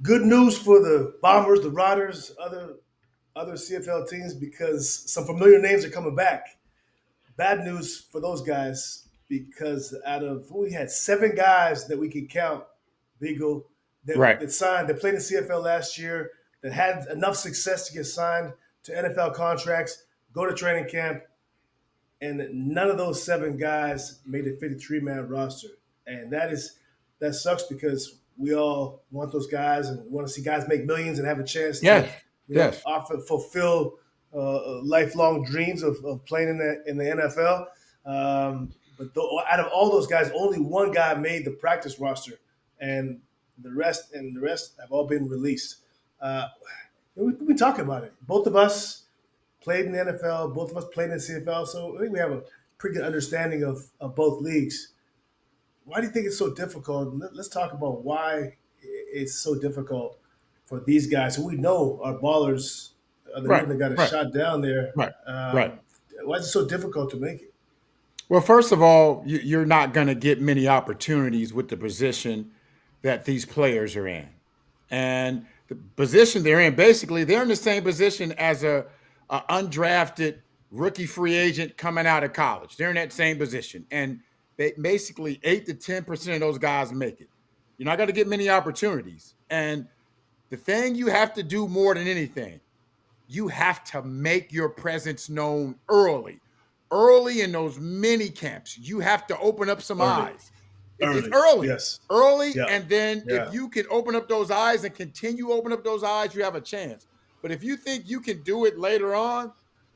good news for the Bombers, the Riders, other CFL teams because some familiar names are coming back. Bad news for those guys because out of we had 7 guys that we could count, Beagle, Right. that signed, that played in CFL last year, that had enough success to get signed to NFL contracts, go to training camp, and none of those 7 guys made a 53-man roster, and that sucks because we all want those guys and want to see guys make millions and have a chance to, Yes. Yes. often fulfill lifelong dreams of playing in the NFL. Out of all those guys, only one guy made the practice roster, and the rest have all been released. Uh, we've been talking about it. Both of us played in the NFL. Both of us played in the CFL, so I think we have a pretty good understanding of both leagues. Why do you think it's so difficult? Let's talk about why it's so difficult for these guys who we know are ballers, the Right. reason they got a Right. shot down there. Right. Right. Um, why is it so difficult to make it? Well, first of all, you're not going to get many opportunities with the position that these players are in. And the position they're in, basically, they're in the same position as a undrafted rookie free agent coming out of college. They're in that same position. And basically 8 to 10% of those guys make it. You're not going to get many opportunities. And the thing you have to do more than anything, you have to make your presence known early. Early in those mini camps, you have to open up some Early, eyes. It's early, early, yes, early, yeah, and then if yeah. you can open up those eyes and continue open up those eyes, you have a chance. But if you think you can do it later on,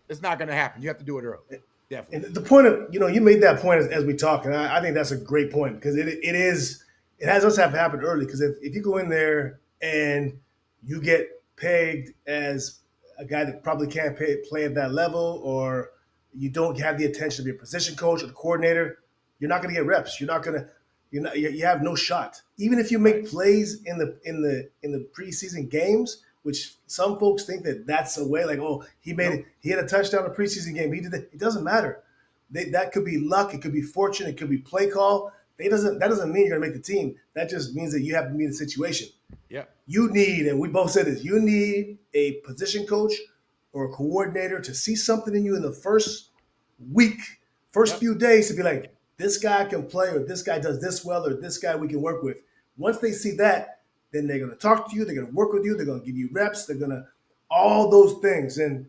it's not going to happen. You have to do it early, And definitely. the point of you made that point as we talk, and I think that's a great point because it has us have to happen early because if you go in there and you get pegged as a guy that probably can't play at that level, or you don't have the attention of your position coach or the coordinator, you're not going to get reps. You're not going to you have no shot. Even if you Right. make plays in the preseason games, which some folks think that that's a way, like, oh, he made it, Nope. he had a touchdown in a preseason game, he did it. It doesn't matter. That could be luck, it could be fortune, it could be play call. That doesn't mean you're gonna make the team. That just means that you have to be in the situation. Yeah. You need, and we both said this, you need a position coach or a coordinator to see something in you in the first week, first Yep. few days to be like, this guy can play, or this guy does this well, or this guy we can work with. Once they see that, then they're going to talk to you, they're going to work with you, they're going to give you reps, they're going to all those things. And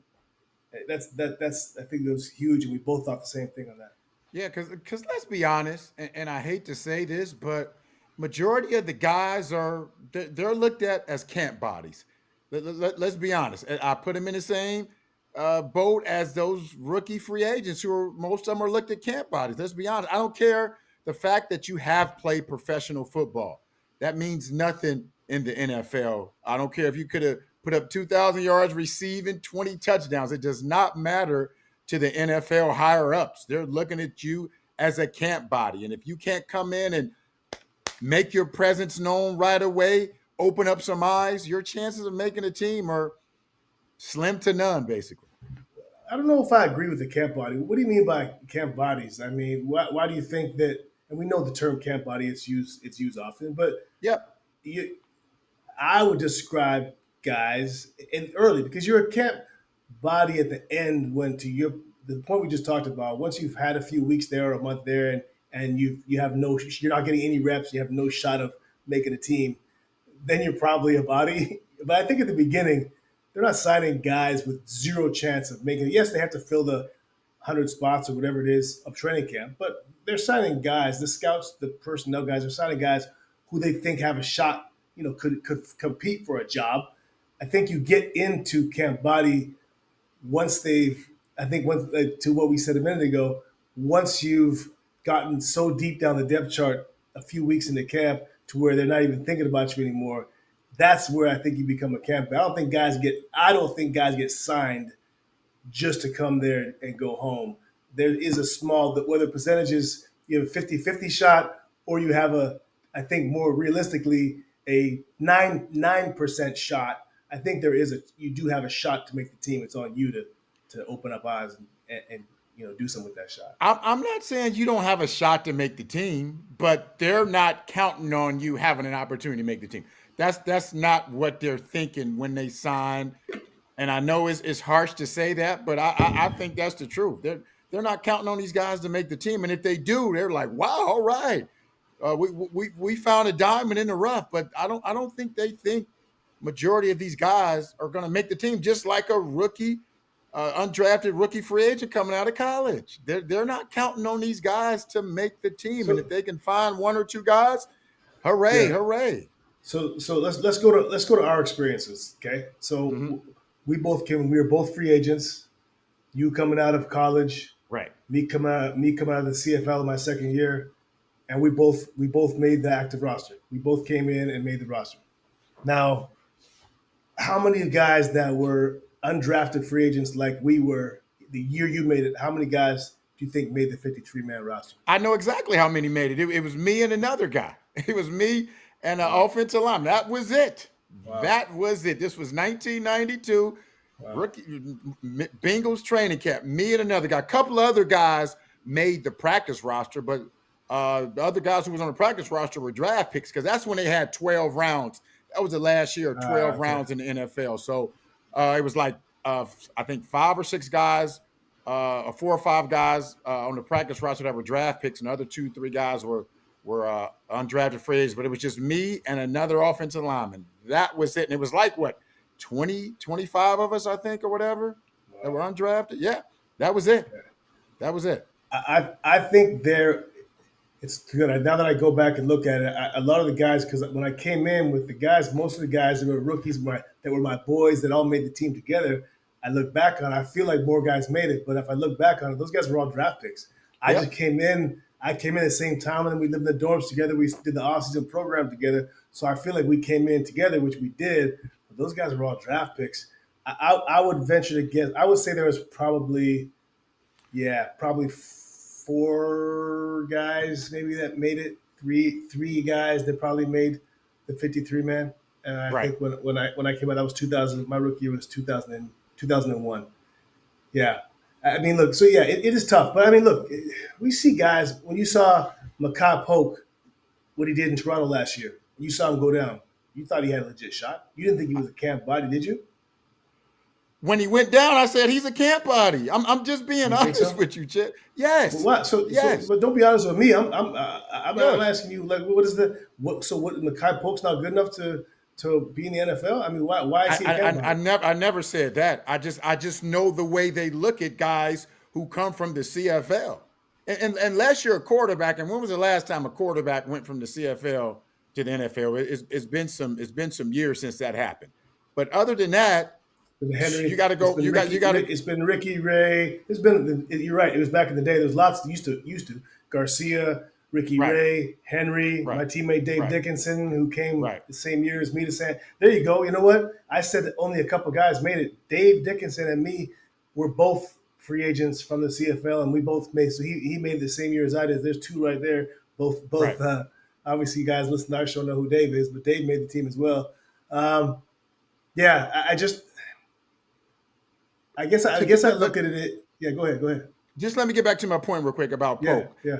that's I think that was huge, and we both thought the same thing on that. Yeah, because let's be honest, and I hate to say this, but majority of the guys they're looked at as camp bodies. Let's be honest. I put them in the same boat as those rookie free agents who are most of them are looked at camp bodies. Let's be honest. I don't care the fact that you have played professional football. That means nothing in the NFL. I don't care if you could have put up 2,000 yards receiving, 20 touchdowns. It does not matter to the NFL higher ups. They're looking at you as a camp body. And if you can't come in and make your presence known right away, open up some eyes, your chances of making a team are slim to none, basically. I don't know if I agree with the camp body. What do you mean by camp bodies? I mean, why do you think that? And we know the term camp body; it's used often, but Yep. you, I would describe guys in early because you're a camp body at the end when to your the point we just talked about. Once you've had a few weeks there or a month there, and you have no, you're not getting any reps, you have no shot of making a team, then you're probably a body. But I think at the beginning, they're not signing guys with zero chance of making it. Yes, they have to fill the 100 spots or whatever it is of training camp, but they're signing guys. The scouts, the personnel guys, are signing guys who they think have a shot. Could compete for a job. I think you get into camp body once they've. I think once to what we said a minute ago. Once you've gotten so deep down the depth chart, a few weeks into camp, to where they're not even thinking about you anymore. That's where I think you become a camp. I don't think guys get. I don't think guys get signed just to come there and go home. There is a small, whether percentage is you have a 50-50 shot or you have I think more realistically, a 9% shot. I think you do have a shot to make the team. It's on you to open up eyes and do something with that shot. I'm not saying you don't have a shot to make the team, but they're not counting on you having an opportunity to make the team. That's not what they're thinking when they sign. And I know it's harsh to say that, but I think that's the truth. They're not counting on these guys to make the team, and if they do, they're like, wow, all right, we found a diamond in the rough. But I don't think they think majority of these guys are going to make the team. Just like a rookie, undrafted rookie free agent coming out of college, they're not counting on these guys to make the team. And if So they can find one or two guys, hooray, yeah. hooray. So let's go to our experiences. Okay. So Hmm. we both came. We were both free agents. You coming out of college, Right. me coming out of the CFL in my second year, and we both made the active roster. We both came in and made the roster. Now, how many guys that were undrafted free agents like we were the year you made it? How many guys do you think made the 53-man roster? I know exactly how many made it. It was me and another guy. It was me and an Wow. offensive lineman. That was it. Wow. That was it. This was 1992, Wow. rookie Bengals training camp. Me and another guy. A couple of other guys made the practice roster, but the other guys who was on the practice roster were draft picks because that's when they had 12 rounds. That was the last year of 12 Okay. rounds in the NFL. So it was like I think 5 or 6 guys, or 4 or 5 guys on the practice roster that were draft picks, and the other 2, 3 guys were undrafted free agents. But it was just me and another offensive lineman. That was it. And it was like what 20, 25 of us, I think, or whatever, that Wow. were undrafted. Yeah, that was it. That was it. I think there it's good. Now that I go back and look at it, a lot of the guys, because when I came in with the guys, most of the guys that were rookies, that were my boys that all made the team together. I look back on, I feel like more guys made it, but if I look back on it, those guys were all draft picks. I just Yep. came in. I came in at the same time, and then we lived in the dorms together. We did the off-season program together. So I feel like we came in together, which we did. But those guys were all draft picks. I would venture to guess. I would say there was probably four guys maybe that made it. Three guys that probably made the 53-man. And I Right. think when I came out, that was 2000. My rookie year was 2001. Yeah. I mean, look. So yeah, it is tough. But I mean, look, we see guys. When you saw Makai Polk, what he did in Toronto last year, you saw him go down. You thought he had a legit shot. You didn't think he was a camp body, did you? When he went down, I said he's a camp body. I'm just being You think honest so? with you, Chip. Well, Yes. what? So, Yes. but don't be honest with me. I'm Good. asking you, like, what is the what? So, what? Makai Polk's not good enough to be in the NFL? I mean, why is he a camp body? I never said that. I just know the way they look at guys who come from the CFL. And unless you're a quarterback, and when was the last time a quarterback went from the CFL to the NFL? It's been some years since that happened. But other than that, It's been you Henry. got to It's go. been You got Ricky. you got to It's been Ricky Ray. It's been. You're right. It was back in the day. There's lots used to Garcia, Ricky right, Ray, Henry, my right, teammate Dave right, Dickinson, who came right. the same year as me to San. There you go. You know what? I said that only a couple guys made it. Dave Dickinson and me were both free agents from the CFL, and we both made. So he made the same year as I did. There's two right there. Both. Right. Obviously, you guys listening to our show know who Dave is, but Dave made the team as well. Yeah, I just I To, guess I let, look let- at it. Yeah, go ahead. Go ahead. just let me get back to my point real quick about Yeah, Polk. yeah,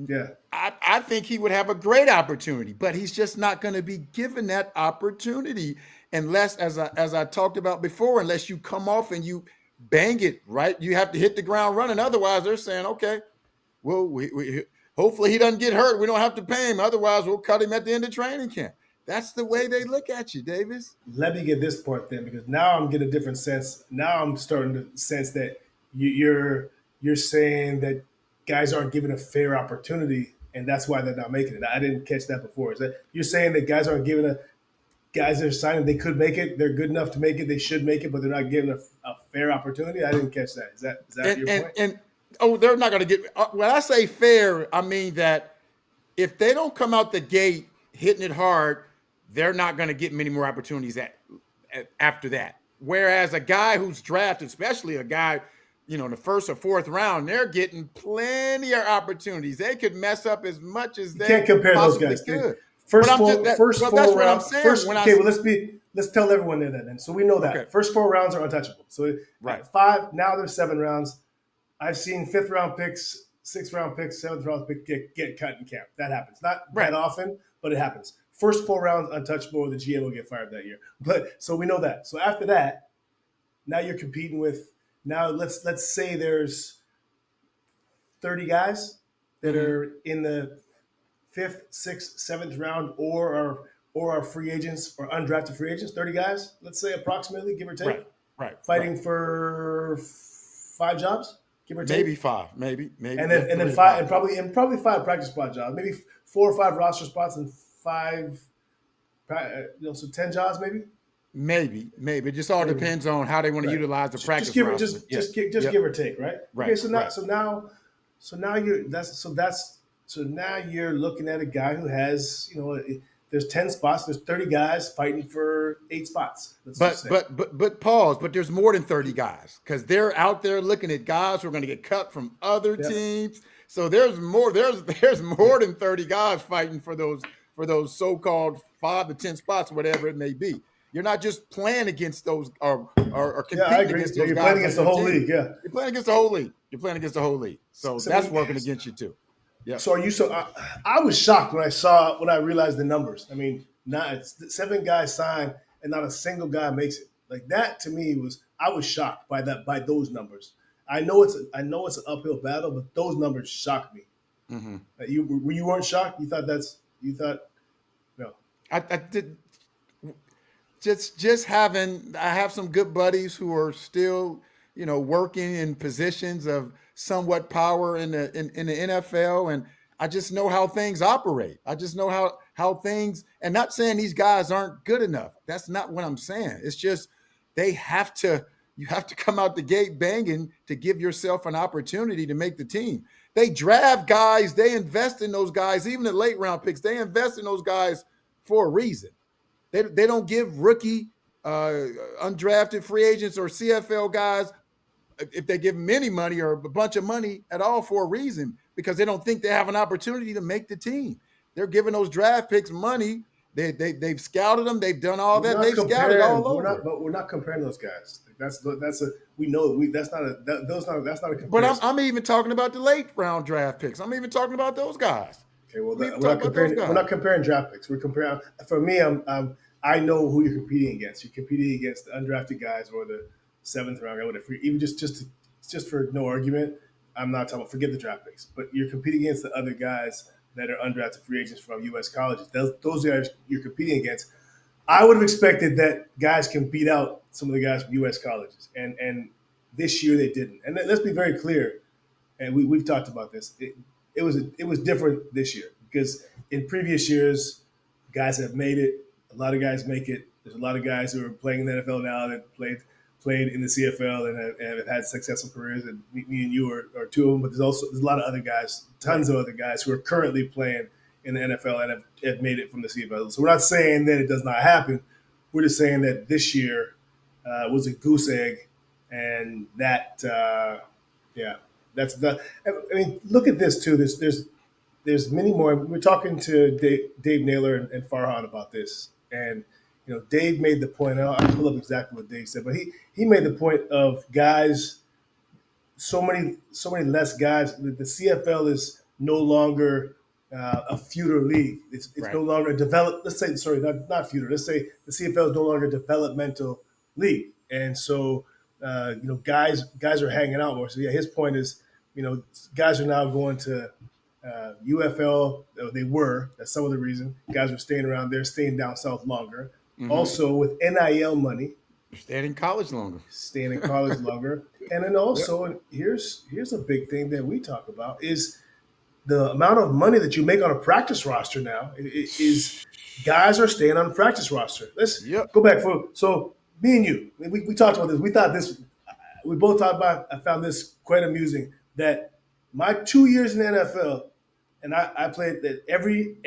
yeah. I think he would have a great opportunity, but he's just not going to be given that opportunity unless, as I talked about before, unless you come off and you bang it right. You have to hit the ground running. Otherwise, they're saying, okay, well, hopefully he doesn't get hurt. We don't have to pay him. Otherwise, we'll cut him at the end of training camp. That's the way So they look at you, Davis. let me get this part then, because now I'm getting a different sense. Now I'm starting to sense that you're saying that guys aren't given a fair opportunity, and that's why they're not making it. I didn't catch that before. Is that you're saying that guys aren't given a guys that are signing, they could make it, they're good enough to make it, they should make it, but they're not given a fair opportunity? I didn't catch that. Is that And your and point? and oh, they're not going to get. When I say fair, I mean that if they don't come out the gate hitting it hard, they're not going to get many more opportunities after that. Whereas a guy who's drafted, especially a guy, in the first or fourth round, they're getting plenty of opportunities. They could mess up as much as You they can't compare those possibly guys. could. But First I'm just four, that. first Well, that's four what I'm round, saying. first. When I Okay, well let's tell everyone there then. So we know okay, that first 4 rounds are untouchable. So right, five, now there's 7 rounds. I've seen fifth round picks, sixth round picks, seventh round pick get cut in camp. That happens. Not that right, often, but it happens. first 4 rounds untouchable, or the GM will get fired that year. But so we know that. So after that, now you're competing with now. Let's say there's 30 guys that Mm-hmm. are in the fifth, sixth, seventh round, or are free agents or undrafted free agents. 30 guys, let's say approximately, give or Right, take, right, right. fighting for 5 jobs, give or Maybe take, five, maybe, and yeah, then three to five, five. and probably 5 practice squad jobs, maybe 4 or 5 roster spots, and five, so 10 jobs maybe, Maybe. It just all maybe. depends on how they want to Right. utilize the Just practice give it roster. just Yeah. just Yep. give or take, right? Okay, Right. so now Right. now you're looking at a guy who has, there's 10 spots, there's 30 guys fighting for 8 spots, let's just But say. but but but pause. But there's more than 30 guys because they're out there looking at guys who are going to get cut from other Yeah. teams. So there's more. There's Yeah. more than 30 guys fighting for those so-called 5 to 10 spots, whatever it may be. You're not just playing against those or Yeah, I competing agree. against Yeah, those you're playing guys on against the your whole team. league. Yeah. You're playing against the whole league. You're playing against the whole league. So So that's working against you too. Yep. so are you so I was shocked when I realized the numbers. I mean, not 7 guys signed and not a single guy makes it. Like that to me I was shocked by those numbers. I know it's an uphill battle, but those numbers shocked me. Mm-hmm. You weren't shocked. You thought no. I did just having I have some good buddies who are still working in positions of somewhat power in the NFL, and I just know how things operate. I just know how things, and not saying these guys aren't good enough. That's not what I'm saying. It's just they have to you have to come out the gate banging to give yourself an opportunity to make the team. They draft guys, they invest in those guys, even the late round picks. They invest in those guys for a reason. They don't give rookie, undrafted free agents or CFL guys, if they give them any money or a bunch of money at all, for a reason, because they don't think they have an opportunity to make the team. They're giving those draft picks money. They've scouted them. They've done all We're that. not They've scouted comparing. all We're not, over. but we're not comparing those guys. That's a we know we that's not a that, those not that's not a But I'm, comparison. I'm even talking about the late round draft picks. I'm even talking about those guys. Okay, well, I'm even we're talking not about those comparing. We're guys. not comparing draft picks. We're comparing. For me, I know who you're competing against. You're competing against the undrafted guys or the seventh round guy, whatever. Even just for no argument, I'm not talking about forget the draft picks, but you're competing against the other guys that are undrafted free agents from U.S. colleges. Those guys you're competing against. I would have expected that guys can beat out some of the guys from U.S. colleges, and this year they didn't. And let's be very clear, and we've talked about this. It was different this year because in previous years, guys have made it. A lot of guys make it. There's a lot of guys who are playing in the NFL now that played in the CFL and have had successful careers. And me and you are two of them. But there's a lot of other guys, tons Right. of other guys who are currently playing in the NFL and have made it from the CFL. So we're not saying that it does not happen. We're just saying that this year was a goose egg, and that yeah, that's the. I mean, look at this too. There's many more. We're talking to Dave Naylor and Farhan about this, and Dave made the point. I'll pull up exactly what Dave said, but he made the point of guys. So many less guys. The CFL is no longer a feudal league. It's no Right. longer a develop. Let's say sorry, not feudal. Let's say the CFL is no longer a developmental league, and so guys are hanging out more. So yeah, his point is guys are now going to UFL. They were. That's some of the reason guys are staying around there, staying down south longer. Mm-hmm. Also with NIL money, Staying in college longer. staying in college longer. And then Yep. also, and here's a big thing that we talk about is the amount of money that you make on a practice roster now is guys are staying on the practice roster. Let's Yep. go back for so me and you. We talked about this. We thought this. We both talked about. I found this quite amusing that my 2 years in the NFL, and I played that every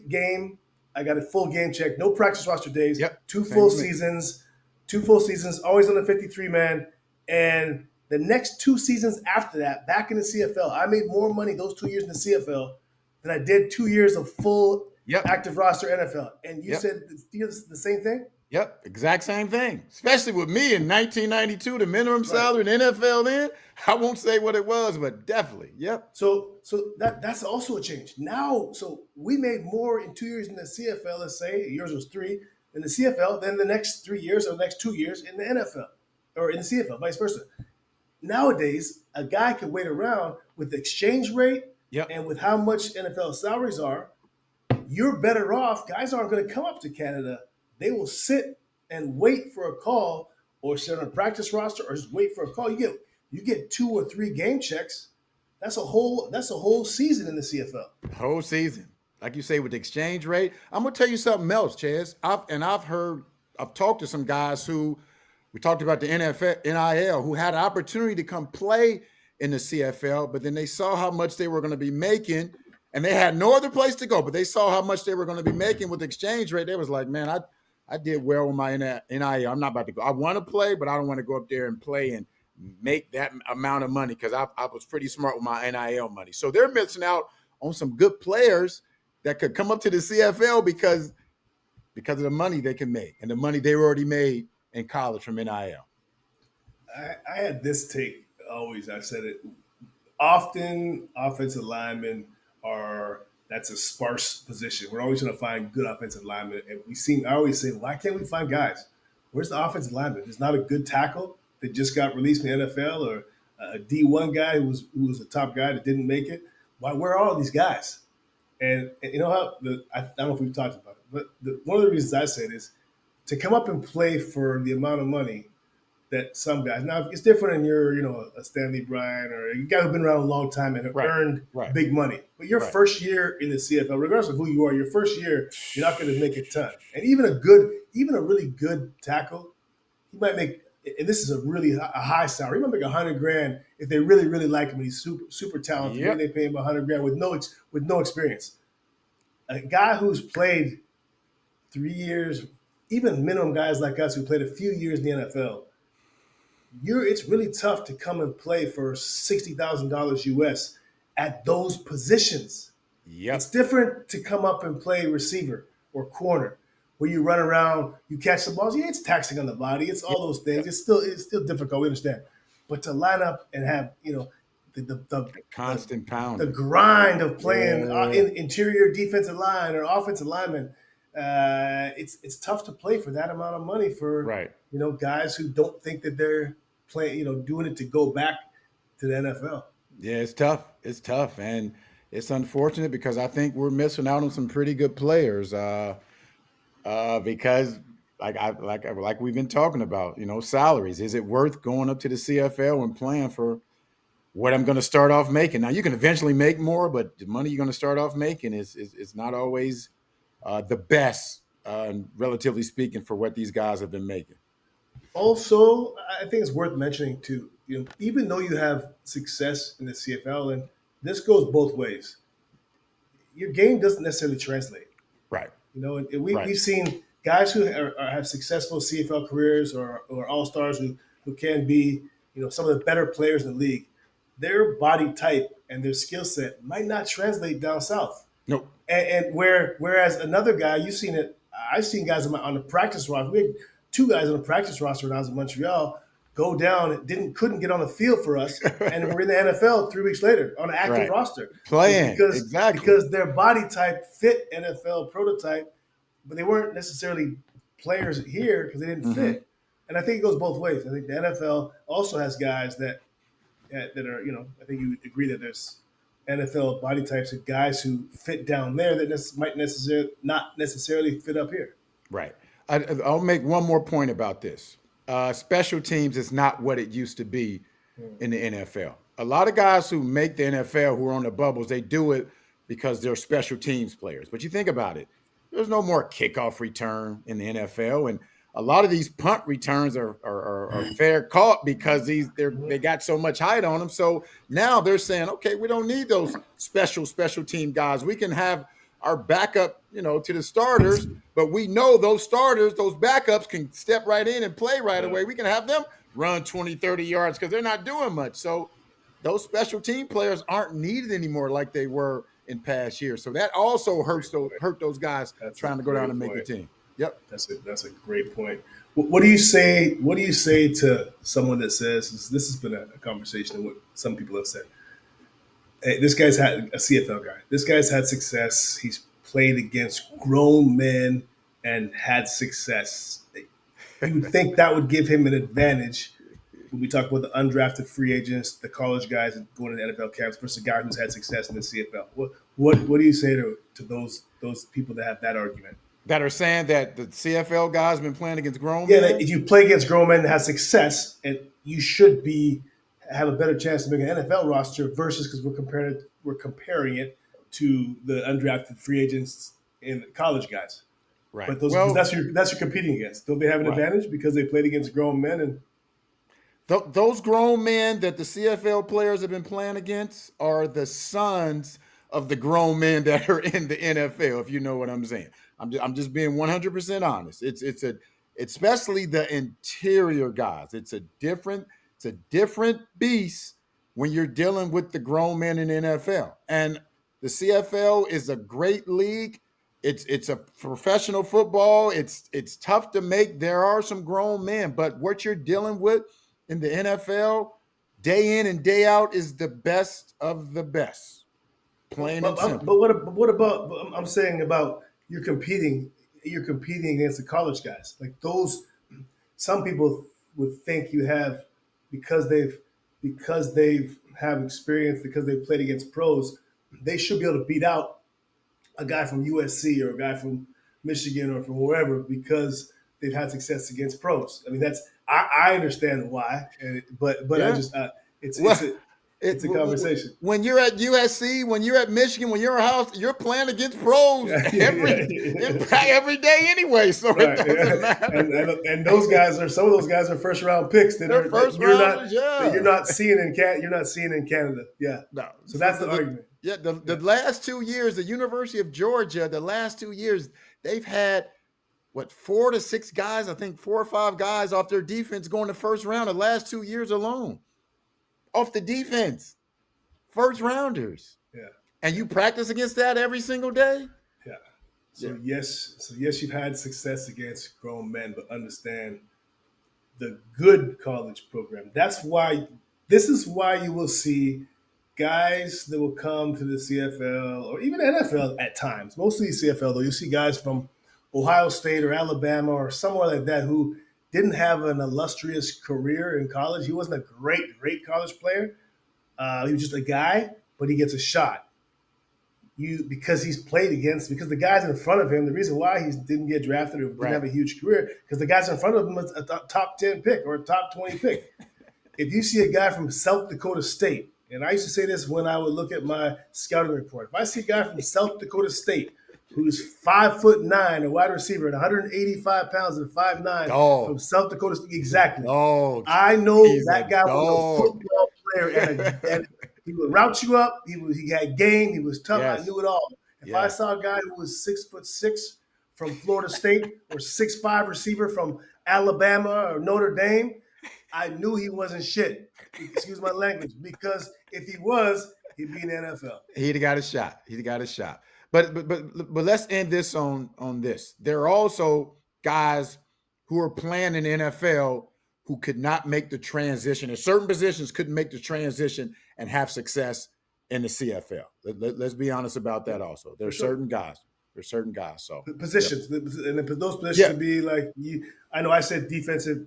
game. I got a full game check, no practice roster days, Yep. two Same full with me. seasons, two full seasons, always on the 53 man. And the next 2 seasons after that, back in the CFL, I made more money those 2 years in the CFL than I did 2 years of full Yep. active roster NFL. And you Yep. said the same thing? Yep, exact same thing. Especially with me in 1992, the minimum Right. salary in the NFL then, I won't say what it was, but definitely. Yep. So that's also a change. Now, so we made more in 2 years in the CFL, let's say, yours was three, in the CFL than the next 3 years or the next 2 years in the NFL or in the CFL, vice versa. Nowadays, a guy can wait around with the exchange rate Yep. and with how much NFL salaries are. You're better off. Guys aren't going to come up to Canada. They will sit and wait for a call or sit on a practice roster or just wait for a call. You get 2 or 3 game checks. That's a whole season in the CFL. Whole season. Like you say, with the exchange rate. I'm gonna tell you something else, Chaz. I've talked to some guys who we talked about the NFL, NIL, who had an opportunity to come play in the CFL, but then they saw how much they were going to be making, and they had no other place to go. But they saw how much they were going to be making with the exchange rate. They was like, man, I did well with my NIL. I'm not about to go. I want to play, but I don't want to go up there and play and make that amount of money because I was pretty smart with my NIL money. So they're missing out on some good players that could come up to the CFL because of the money they can make and the money they already made in college from NIL. I had this take always. I've said it often. Offensive linemen are that's a sparse position. We're always trying to find good offensive linemen, and I always say, why can't we find guys? Where's the offensive lineman? There's not a good tackle that just got released from the NFL or a D1 guy who was a top guy that didn't make it. Why? Where are all these guys? And you know how I don't know if we've talked about it, but one of the reasons I say this to come up and play for the amount of money that some guys. Now it's different in a Stanley Bryan or a guy who's been around a long time and have Right, earned right, big money. But your right. first year in the CFL, regardless of who you are, your first year, you're not going to make a ton. And even a really good tackle, he might make. And this is a high salary. He might make 100 grand if they really really like him. And he's super talented. Maybe Yep. they pay him 100 grand with no experience. A guy who's played 3 years, even minimum guys like us who played a few years in the NFL, it's really tough to come and play for $60,000 US at those positions. It's Yep. different to come up and play receiver or corner, where you run around, you catch the balls. Yeah, it's taxing on the body. It's Yep. all those things. Yep. It's still difficult. We understand, but to line up and have the the the, The the, constant the pounding. grind of playing Yeah. in interior defensive line or offensive lineman, it's tough to play for that amount of money for Right. guys who don't think that they're playing, doing it to go back to the NFL. Yeah, it's tough. It's tough, and it's unfortunate because I think we're missing out on some pretty good players. Because like we've been talking about, salaries. Is it worth going up to the CFL and playing for what I'm going to start off making? Now you can eventually make more, but the money you're going to start off making is not always the best, relatively speaking, for what these guys have been making. Also, I think it's worth mentioning too. Even though you have success in the CFL, and this goes both ways, your game doesn't necessarily translate. Right. And Right. we've seen guys who have successful CFL careers or all stars who can be some of the better players in the league. Their body type and their skill set might not translate down south. Nope. And whereas another guy, you've seen it. I've seen guys on the practice roster. We had 2 guys on the practice roster when I was in Montreal go down and couldn't get on the field for us, and we're in the NFL 3 weeks later on an active Right. roster. It's Playing. because Exactly. because their body type fit NFL prototype, but they weren't necessarily players here because they didn't Hmm. fit. And I think it goes both ways. I think the NFL also has guys that are, I think you would agree that there's NFL body types of guys who fit down there that might necessarily not necessarily fit up here. Right. I'll make one more point about this. Special teams is not what it used to be in the NFL. A lot of guys who make the NFL who are on the bubbles, they do it because they're special teams players. But you think about it, there's no more kickoff return in the NFL, and a lot of these punt returns are fair caught because they got so much height on them. So now they're saying, okay, we don't need those special team guys. We can have our backup, to the starters, but we know those starters, those backups can step right in and play right away. We can have them run 20, 30 yards because they're not doing much. So those special team players aren't needed anymore like they were in past years. So that also hurt those guys That's a trying to go down and great make the point. team. Yep. That's a great point. What do you say? What do you say to someone that says this has been a conversation and what some people have said? Hey, this guy's had a CFL guy. This guy's had success. He's played against grown men and had success. You would think that would give him an advantage when we talk about the undrafted free agents, the college guys going to the NFL camps versus a guy who's had success in the CFL. What do you say to those people that have that argument? That are saying that the CFL guys been playing against grown Yeah, that men. if you play against grown men and have success, and you should be have a better chance to make an NFL roster versus because we're comparing it to the undrafted free agents and college guys. Right. But those because Well, that's you're competing against. Don't they have an right. advantage because they played against grown men and Those grown men that the CFL players have been playing against are the sons of the grown men that are in the NFL. If you know what I'm saying, I'm just being 100% honest. It's a especially the interior guys. It's a different beast when you're dealing with the grown men in the NFL. And the CFL is a great league. It's a professional football. It's tough to make. There are some grown men, but what you're dealing with in the NFL, day in and day out, is the best of the best, plain and but simple. what about? I'm saying about you're competing against the college guys like those. Some people would think you have because they've have experience because they've played against pros. They should be able to beat out a guy from USC or a guy from Michigan or from wherever because they've had success against pros. I mean, I understand why, but I Yeah. just it's Well, it's a it, it's a conversation. when you're at USC, when you're at Michigan, when you're at House, you're playing against pros Yeah, yeah, every yeah. every day anyway. So it Right, doesn't yeah. matter. And those guys are some of those guys are first round picks that They're are that first rounders, you're yeah. not seeing in Canada. Yeah, No, so for that's the the argument. yeah, the Yeah, last 2 years, the University of Georgia, the last 2 years, they've had what 4 to 6 guys, I think 4 or 5 guys off their defense going to first round the last 2 years alone. Off the defense, first rounders. yeah, And yeah, you practice against that every single day? yeah. Yeah. So yes, you've had success against grown men, but understand the good college program. That's why this is why you will see guys that will come to the CFL or even NFL at times. Mostly CFL though. You see guys from Ohio State or Alabama or somewhere like that who didn't have an illustrious career in college. He wasn't a great college player. He was just a guy, but he gets a shot because he's played against because the guys in front of him. The reason why he didn't get drafted or didn't Right. have a huge career because the guys in front of him was a top 10 pick or a top 20 pick. If you see a guy from South Dakota State, and I used to say this when I would look at my scouting report, if I see a guy from South Dakota State who's 5'9", a wide receiver, and 185 pounds and 5'9" from Dog. South Dakota State, He's a exactly. dog. I know He's a that guy was a dog. football player and he would route you up. He had game. He was tough. I Yes. knew it all. If I Yes. saw a guy who was 6'6" from Florida State or 6'5" receiver from Alabama or Notre Dame, I knew he wasn't shit. Excuse my language, because if he was, he'd be in the NFL. He'd have got a shot. He'd have got a shot. But let's end this on this. There are also guys who are playing in the NFL who could not make the transition. In certain positions, couldn't make the transition and have success in the CFL. Let's be honest about that. Also, For there's sure. certain guys. There's certain guys. So, yep. Positions, and those positions Yeah. would be like you. I know I said defensive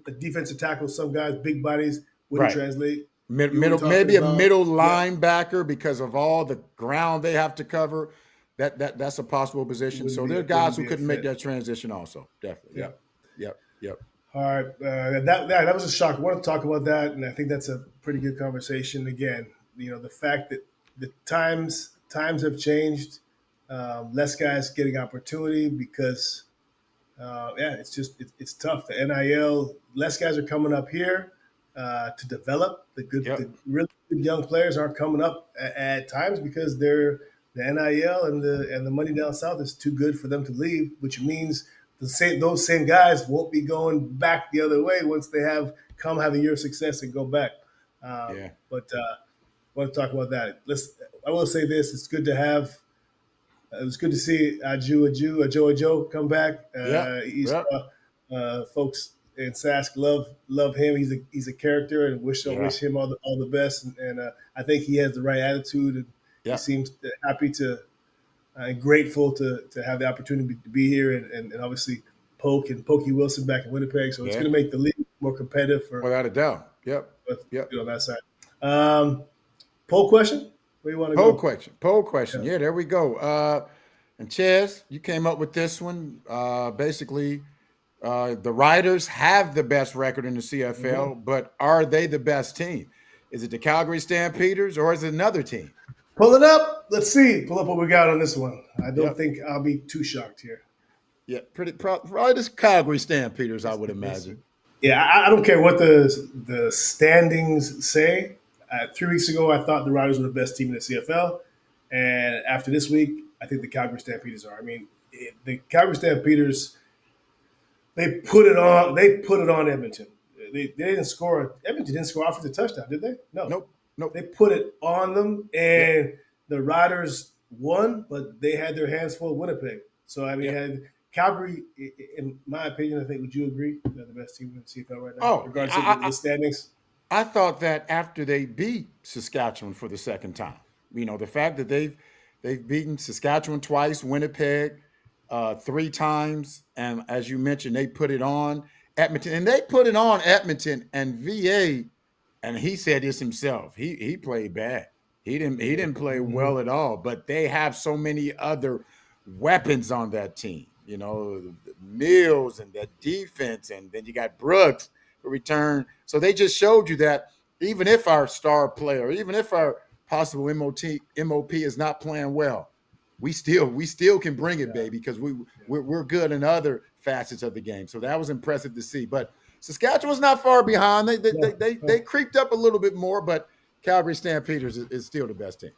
tackle. Some guys, big bodies, wouldn't Right. translate. You were Middle, talking maybe a about, middle yeah, linebacker because of all the ground they have to cover. That's a possible position. So there are guys wouldn't who be a couldn't make fit. that transition. Also, definitely. Yeah. Yep. Yep. Yep. All right, that was a shock. I want to talk about that, and I think that's a pretty good conversation. Again, the fact that the times have changed, less guys getting opportunity because yeah, it's tough. The NIL, less guys are coming up here to develop. The Yep. really good young players aren't coming up at times because the NIL and the money down south is too good for them to leave, which means those same guys won't be going back the other way once they have a year of success and go back. But I want to talk about that. I will say this: it's good to have It was good to see Joe come back. Yep. He's Yep. folks in Sask love him. He's a character, and Yeah. wish him all the best. And I think he has the right attitude, and he Yep. seems happy to and grateful to have the opportunity to be here, and obviously Pokey Wilson back in Winnipeg. So it's Yeah. going to make the league more competitive Without a doubt. Yep. for Yep. on that side. Um, Poll question. Where you want to Poll go? question. Poll question. Yeah. Yeah, there we go. And Ches, you came up with this one. Basically, the Riders have the best record in the CFL, Mm-hmm. but are they the best team? Is it the Calgary Stampeders or is it another team? Pull it up. Let's see. Pull up what we got on this one. I don't Yep. think I'll be too shocked here. Yeah. Probably the Calgary Stampeders, I would Let's see. imagine. Yeah, I don't care what the standings say. 3 weeks ago, I thought the Riders were the best team in the CFL, and after this week, I think the Calgary Stampeders are. I mean, the Calgary Stampeders, they put it on. They put it on Edmonton. They didn't score. Edmonton didn't score offensive touchdown, did they? No, Nope. Nope. they put it on them, Yep. and the Riders won, but they had their hands full of Winnipeg. So I mean, Yep. had Calgary, in my opinion, I think. Would you agree they're the best team in the CFL right now, Oh, regardless of the standings? I thought that after they beat Saskatchewan for the second time, the fact that they've beaten Saskatchewan twice, Winnipeg three times, and as you mentioned, they put it on Edmonton, and they put it on Edmonton and VA, and he said this himself. He played bad. He didn't play Mm-hmm. well at all. But they have so many other weapons on that team. The Mills and the defense, and then you got Brooks for return. So they just showed you that even if our star player, even if our possible MOP is not playing well, we still can bring it, Yeah, baby, because we're good in other facets of the game. So that was impressive to see. But Saskatchewan's not far behind. They they, yeah. they, they, they creeped up a little bit more, but Calgary Stampeders is still the best team.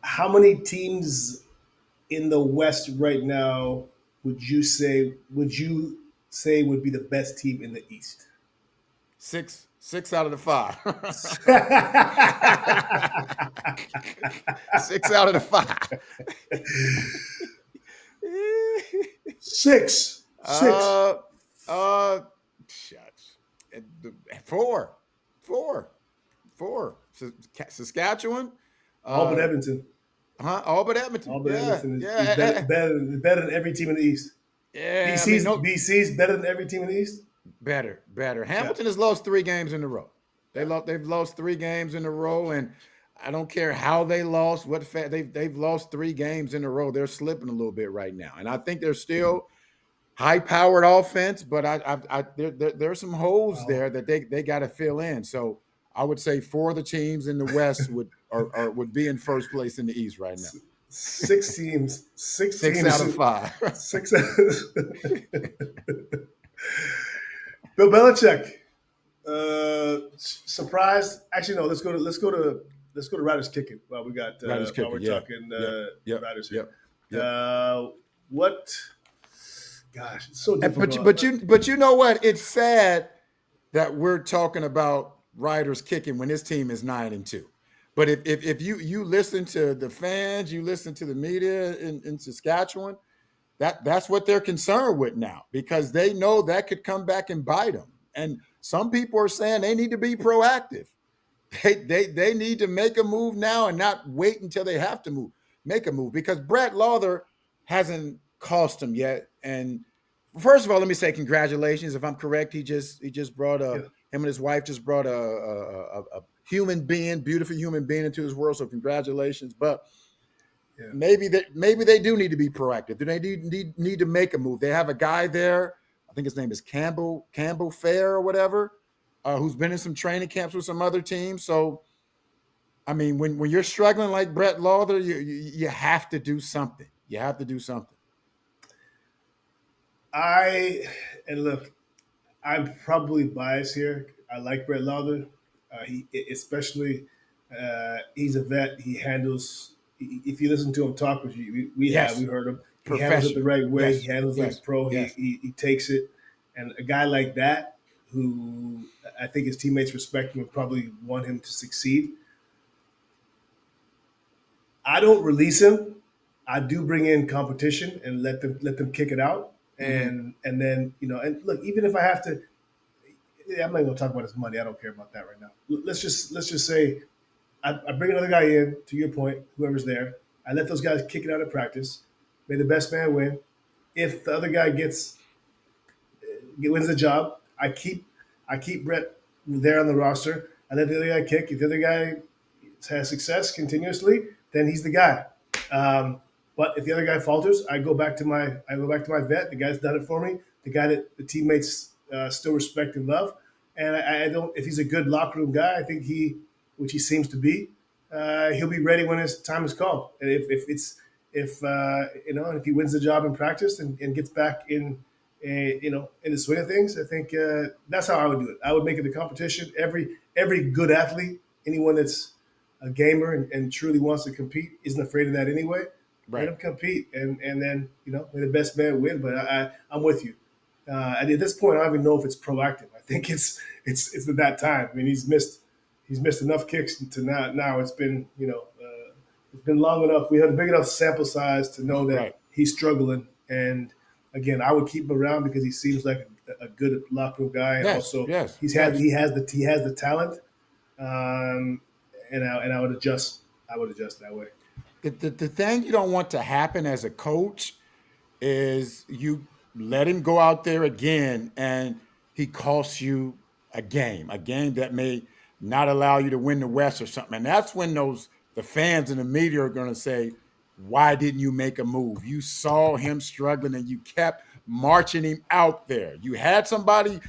How many teams in the West right now would you say would be the best team in the East? Six out of the five. Six out of the five. Six. Six. uh, uh, shucks. Four, four, four. Saskatchewan. All but Uh, Edmonton. All but Edmonton. All but Yeah, Edmonton is yeah, better than every team in the East. yeah. I mean, BC's no, BC's better than every team in the East. better. Yeah. Hamilton has lost 3 games in a row. Yeah. They've lost 3 games in a row, and I don't care how they lost. They've lost 3 games in a row. They're slipping a little bit right now, and I think they're still high-powered offense, but there's some holes Wow. there that they got to fill in. So I would say 4 of the teams in the West would be in first place in the East right now. Six teams. Six 6 out of 5. Six. Bill Belichick. Surprised. Actually, no. Let's go to Riders kicking Riders while kicker, we're yeah, talking yep, yep, Riders here. yep, yep. What? Gosh, it's so But difficult. but you know what? It's sad that we're talking about Riders kicking when this team is 9-2. But if you listen to the fans, you listen to the media in Saskatchewan, that's what they're concerned with now because they know that could come back and bite them. And some people are saying they need to be proactive. They need to make a move now and not wait until they have to make a move because Brett Lawler hasn't cost them yet. And first of all, let me say congratulations. If I'm correct, he just brought Yeah, him and his wife just brought a human being, beautiful human being into his world. So congratulations. But yeah. maybe they do need to be proactive. Do they need to make a move? They have a guy there. I think his name is Campbell Fair or whatever, who's been in some training camps with some other teams. So I mean, when you're struggling like Brett Lawler, you have to do something. You have to do something. I and look, I'm probably biased here. I like Brett Lawler. He especially he's a vet. He handles. If you listen to him talk, which we Yes, heard him. He handles it the professional. right way. He Yes, handles it like a yes, pro. He, yes. he he takes it, and a guy like that, who I think his teammates respect him and probably want him to succeed. I don't release him. I do bring in competition and let them kick it out, Mm-hmm. and then and look, even if I have to, yeah, I'm not going to talk about his money. I don't care about that right now. Let's just say I bring another guy in. To your point, whoever's there, I let those guys kick it out of practice. May the best man win. If the other guy wins the job, I keep Brett there on the roster. I let the other guy kick. If the other guy has success continuously, then he's the guy. Um, but if the other guy falters, I go back to my vet. The guy's done it for me. The guy that the teammates still respect and love. And I don't. If he's a good locker room guy, I think which he seems to be, he'll be ready when his time is called. And if he wins the job in practice and gets back in the swing of things, I think that's how I would do it. I would make it a competition. Every good athlete, anyone that's a gamer and truly wants to compete, isn't afraid of that anyway. Let Right. them compete, and then may the best man win. But I'm with you. And at this point, I don't even know if it's proactive. I think it's at that time. I mean, he's missed enough kicks to now it's been it's been long enough. We had a big enough sample size to know that Right. he's struggling. And again, I would keep him around because he seems like a good locker room guy, and Yes. also Yes. he's had Yes. he has the talent. Um, and I would adjust. I would adjust that way. The thing you don't want to happen as a coach is you let him go out there again and he costs you a game that may not allow you to win the West or something. And that's when the fans and the media are going to say, why didn't you make a move? You saw him struggling and you kept marching him out there. You have somebody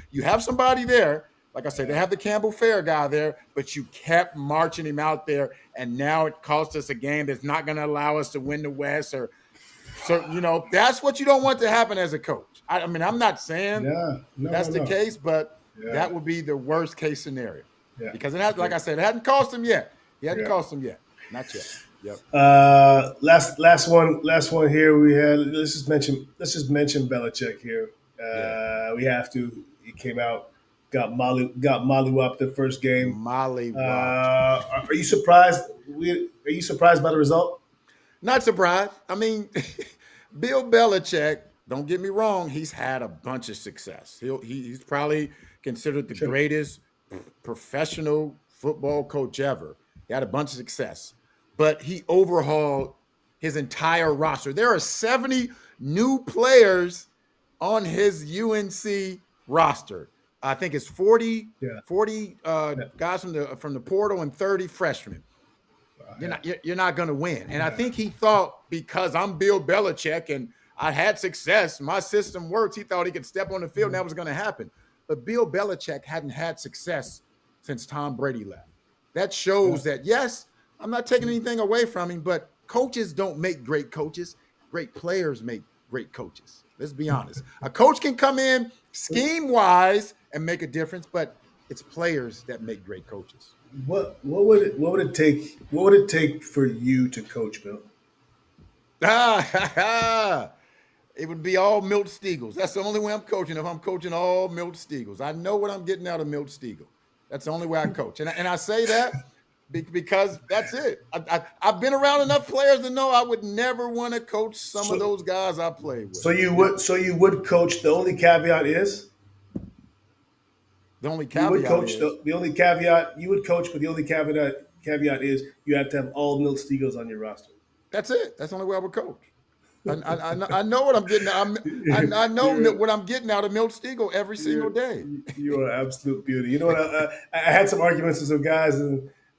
there. Like I said, they Yeah, have the Campbell Fair guy there, but you kept marching him out there. And now it cost us a game that's not going to allow us to win the West or certain, that's what you don't want to happen as a coach. I mean, I'm not saying yeah, no, that's no, the no, case, but yeah, that would be the worst case scenario yeah, because like agree, I said, it hadn't cost him yet. He hadn't yeah. cost him yet. Not yet. Yep. Last one here. We had let's just mention Belichick here. Yeah. We have to. He came out, got mollywopped the first game. Molly Wops. Are you surprised? Are you surprised by the result? Not surprised. I mean, Bill Belichick, don't get me wrong, he's had a bunch of success. He's probably considered the Sure. greatest professional football coach ever. He had a bunch of success, but he overhauled his entire roster. There are 70 new players on his UNC roster. I think it's 40, Yeah. 40 Yeah. guys from the portal and 30 freshmen. You're Yeah. not you're not going to win. And I Yeah. think he thought because I'm Bill Belichick and I had success, my system works. He thought he could step on the field and that was going to happen. But Bill Belichick hadn't had success since Tom Brady left. That Yeah. shows that yes, I'm not taking anything away from him, but coaches don't make great coaches. Great players make great coaches. Let's be honest. A coach can come in scheme wise and make a difference, but it's players that make great coaches. What would it take for you to coach, Bill? It would be all Milt Stegals. That's the only way I'm coaching. If I'm coaching all Milt Stegals, I know what I'm getting out of Milt Stegall. That's the only way I coach, and I say that because that's it. I've been around enough players to know I would never want to coach some of So those guys I played with. so you Yep. would so you would coach. The only caveat is The only you would caveat coach. is The only caveat you would coach, but the only caveat is you have to have all Milt Steagles on your roster. that's it. That's the only way I would coach. I know what I'm getting. I know You're what I'm getting out of Milt Stegall every single you're day. you are absolute beauty. You know what? I had some arguments with some guys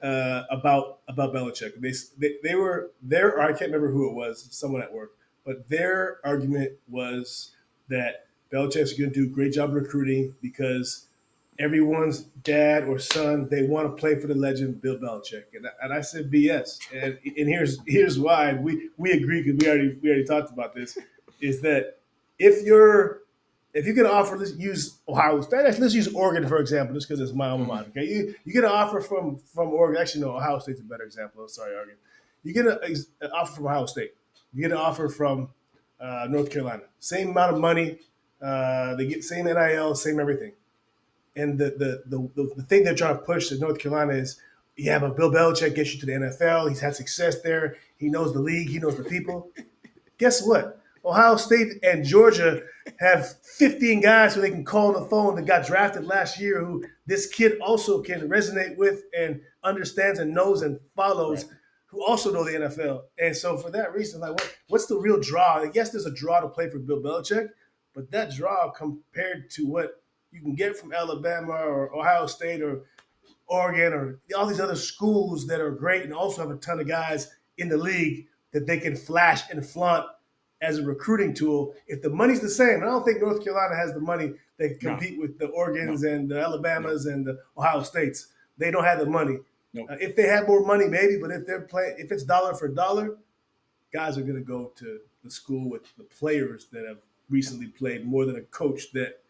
about Belichick. They were there. Or I can't remember who it was. Someone at work, but their argument was that Belichick's going to do a great job recruiting because everyone's dad or son they want to play for the legend Bill Belichick, and I said BS, and here's why. And we agree because we already talked about this. Is that if you're if you get an offer, let's use Ohio State. Let's use Oregon for example, just because it's my alma Mhm. mater. Okay, you get an offer from Oregon. Actually, no, Ohio State's a better example. I'm sorry, Oregon. You get an offer from Ohio State. You get an offer from North Carolina. Same amount of money. They get same NIL, same everything. And the thing they're trying to push to North Carolina is, yeah, but Bill Belichick gets you to the NFL. He's had success there. He knows the league. He knows the people. Guess what? Ohio State and Georgia have 15 guys who they can call on the phone that got drafted last year who this kid also can resonate with and understands and knows and Right. follows, who also know the NFL. And so for that reason, like what's the real draw? Like, yes, there's a draw to play for Bill Belichick, but that draw compared to what you can get from Alabama or Ohio State or Oregon or all these other schools that are great and also have a ton of guys in the league that they can flash and flaunt as a recruiting tool. If the money's the same, I don't think North Carolina has the money that can No, compete with the no, Oregons and the no, Alabamas and the Ohio States. They don't have the money. no. If they had more money, maybe, but if they're playing, if it's dollar for dollar, guys are going to go to the school with the players that have recently played more than a coach that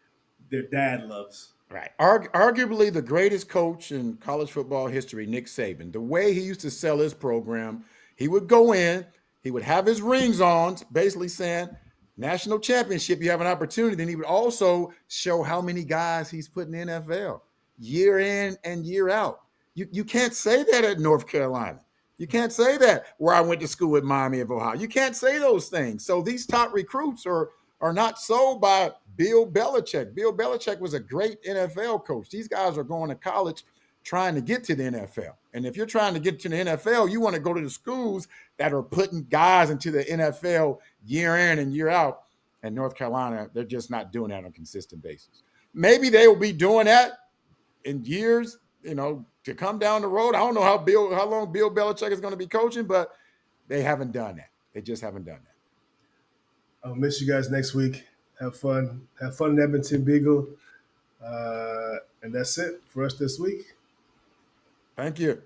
their dad loves. Right. Arguably the greatest coach in college football history, Nick Saban. The way he used to sell his program, he would go in, he would have his rings on, basically saying, national championship, you have an opportunity. Then he would also show how many guys he's put in the NFL year in and year out. You can't say that at North Carolina. You can't say that where I went to school at Miami of Ohio. You can't say those things. So these top recruits are not sold by Bill Belichick. Bill Belichick was a great NFL coach. These guys are going to college trying to get to the NFL. And if you're trying to get to the NFL, you want to go to the schools that are putting guys into the NFL year in and year out. And North Carolina, they're just not doing that on a consistent basis. Maybe they will be doing that in years, to come down the road. I don't know how long Bill Belichick is going to be coaching, but they haven't done that. They just haven't done that. I'll miss you guys next week. Have fun. Have fun in Edmonton, Beagle. And that's it for us this week. Thank you.